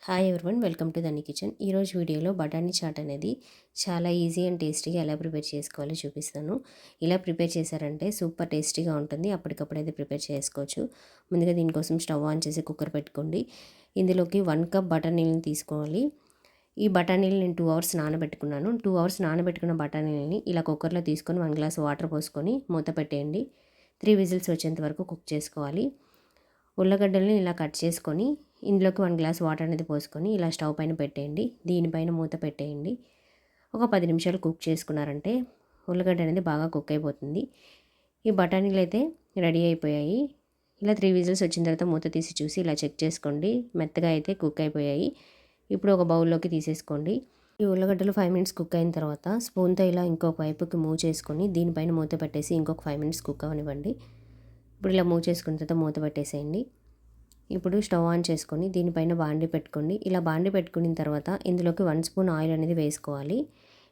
Hi everyone, welcome to Dhani kitchen. ఈరోజు వీడియోలో బఠానీ చాట్ అనేది చాలా ఈజీ అండ్ టేస్టీగా ఎలా ప్రిపేర్ చేసుకోవాలో చూపిస్తాను. ఇలా ప్రిపేర్ చేశారంటే సూపర్ టేస్టీగా ఉంటుంది. అప్పటికప్పుడు అయితే ప్రిపేర్ చేసుకోవచ్చు. ముందుగా దీనికోసం స్టవ్ ఆన్ చేసి కుక్కర్ పెట్టుకోండి. ఇందులోకి 1 కప్ బఠానీలను తీసుకోవాలి. ఈ బఠానీలు నేను 2 అవర్స్ నానబెట్టుకున్నాను. 2 అవర్స్ నానబెట్టుకున్న బఠానీలని ఇలా కుక్కర్లో తీసుకొని 1 గ్లాస్ వాటర్ పోసుకొని మూత పెట్టేయండి. 3 విజిల్స్ వచ్చేంత వరకు కుక్ చేసుకోవాలి. ఉల్లగడ్డల్ని ఇలా కట్ చేసుకొని ఇందులోకి 1 గ్లాస్ వాటర్ అనేది పోసుకొని ఇలా స్టవ్ పైన పెట్టేయండి. దీనిపైన మూత పెట్టేయండి. ఒక 10 నిమిషాలు కుక్ చేసుకున్నారంటే ఉల్లగడ్డ అనేది బాగా కుక్ అయిపోతుంది. ఈ బఠానీలు అయితే రెడీ అయిపోయాయి. ఇలా 3 విజిల్స్ వచ్చిన తర్వాత మూత తీసి చూసి ఇలా చెక్ చేసుకోండి. మెత్తగా అయితే కుక్ అయిపోయాయి. ఇప్పుడు ఒక బౌల్లోకి తీసేసుకోండి. ఈ ఉల్లగడ్డలు 5 మినిట్స్ కుక్ అయిన తర్వాత స్పూన్తో ఇలా ఇంకొక వైపుకి మూవ్ చేసుకొని దీనిపైన మూత పెట్టేసి ఇంకొక 5 మినిట్స్ కుక్ అవనివ్వండి. ఇప్పుడు ఇలా మూవ్ చేసుకున్న తర్వాత మూత పెట్టేసేయండి. ఇప్పుడు స్టవ్ ఆన్ చేసుకొని దీనిపైన బాండి పెట్టుకోండి. ఇలా బాండి పెట్టుకున్న తర్వాత ఇందులోకి 1 స్పూన్ ఆయిల్ అనేది వేసుకోవాలి.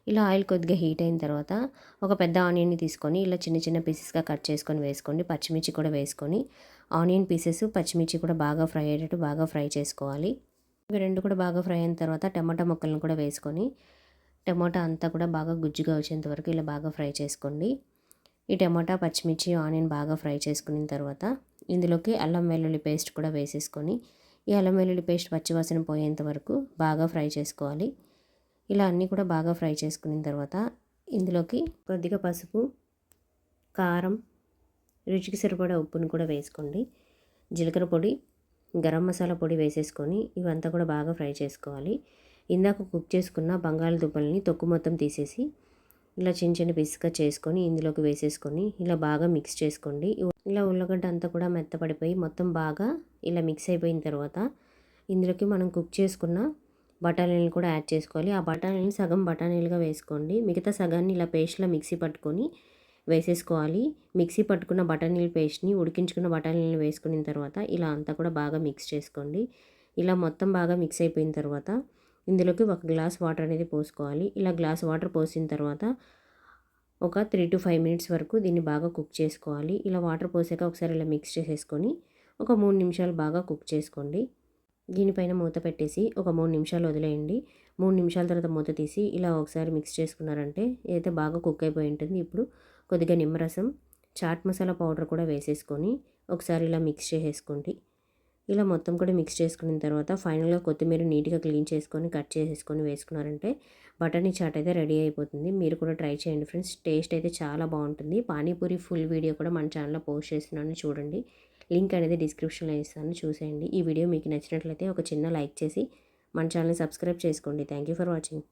ఇలా ఆయిల్ కొద్దిగా హీట్ అయిన తర్వాత ఒక పెద్ద ఆనియన్ని తీసుకొని ఇలా చిన్న చిన్న పీసెస్గా కట్ చేసుకొని వేసుకోండి. పచ్చిమిర్చి కూడా వేసుకొని ఆనియన్ పీసెస్ పచ్చిమిర్చి కూడా బాగా ఫ్రై అయ్యేటట్టు బాగా ఫ్రై చేసుకోవాలి. ఇవి రెండు కూడా బాగా ఫ్రై అయిన తర్వాత టమాటా ముక్కలను కూడా వేసుకొని టమాటా అంతా కూడా బాగా గుజ్జుగా వచ్చేంత వరకు ఇలా బాగా ఫ్రై చేసుకోండి. ఈ టమాటా పచ్చిమిర్చి ఆనియన్ బాగా ఫ్రై చేసుకున్న తర్వాత ఇందులోకి అల్లం వెల్లుల్లి పేస్ట్ కూడా వేసేసుకొని ఈ అల్లం వెల్లుల్లి పేస్ట్ పచ్చివాసన పోయేంత వరకు బాగా ఫ్రై చేసుకోవాలి. ఇలా అన్నీ కూడా బాగా ఫ్రై చేసుకున్న తర్వాత ఇందులోకి కొద్దిగా పసుపు, కారం, రుచికి సరిపడా ఉప్పును కూడా వేసుకోండి. జీలకర్ర పొడి, గరం మసాలా పొడి వేసేసుకొని ఇవంతా కూడా బాగా ఫ్రై చేసుకోవాలి. ఇందాక కుక్ చేసుకున్న బంగాళదుంపల్ని తొక్కు మొత్తం తీసేసి ఇలా చిన్న చిన్న పీస్గా చేసుకొని ఇందులోకి వేసేసుకొని ఇలా బాగా మిక్స్ చేసుకోండి. ఇలా ఉల్లగడ్డ అంతా కూడా మెత్తపడిపోయి మొత్తం బాగా ఇలా మిక్స్ అయిపోయిన తర్వాత ఇందులోకి మనం కుక్ చేసుకున్న బఠానీలను కూడా యాడ్ చేసుకోవాలి. ఆ బఠానీని సగం బఠానీలుగా వేసుకోండి. మిగతా సగాన్ని ఇలా పేస్ట్లో మిక్సీ పట్టుకొని వేసేసుకోవాలి. మిక్సీ పట్టుకున్న బఠానీల పేస్ట్ని ఉడికించుకున్న బఠానీలను వేసుకున్న తర్వాత ఇలా అంతా కూడా బాగా మిక్స్ చేసుకోండి. ఇలా మొత్తం బాగా మిక్స్ అయిపోయిన తర్వాత ఇందులోకి 1 గ్లాస్ వాటర్ అనేది పోసుకోవాలి. ఇలా గ్లాస్ వాటర్ పోసిన తర్వాత ఒక 3 to 5 మినిట్స్ వరకు దీన్ని బాగా కుక్ చేసుకోవాలి. ఇలా వాటర్ పోసాక ఒకసారి ఇలా మిక్స్ చేసేసుకొని ఒక 3 నిమిషాలు బాగా కుక్ చేసుకోండి. దీనిపైన మూత పెట్టేసి ఒక 3 నిమిషాలు వదిలేయండి. 3 నిమిషాల తర్వాత మూత తీసి ఇలా ఒకసారి మిక్స్ చేసుకున్నారంటే అయితే బాగా కుక్ అయిపోయి ఉంటుంది. ఇప్పుడు కొద్దిగా నిమ్మరసం, చాట్ మసాలా పౌడర్ కూడా వేసేసుకొని ఒకసారి ఇలా మిక్స్ చేసేసుకోండి. ఇలా మొత్తం కూడా మిక్స్ చేసుకున్న తర్వాత ఫైనల్గా కొత్తిమీర నీట్గా క్లీన్ చేసుకొని కట్ చేసేసుకొని వేసుకున్నారంటే బఠానీ చాట్ అయితే రెడీ అయిపోతుంది. మీరు కూడా ట్రై చేయండి ఫ్రెండ్స్. టేస్ట్ అయితే చాలా బాగుంటుంది. పానీపూరి ఫుల్ వీడియో కూడా మన ఛానల్లో పోస్ట్ చేస్తున్నాను, చూడండి. లింక్ అనేది డిస్క్రిప్షన్లో ఇస్తాను, చూసేయండి. ఈ వీడియో మీకు నచ్చినట్లయితే ఒక చిన్న లైక్ చేసి మన ఛానల్ని సబ్స్క్రైబ్ చేసుకోండి. Thank you for watching.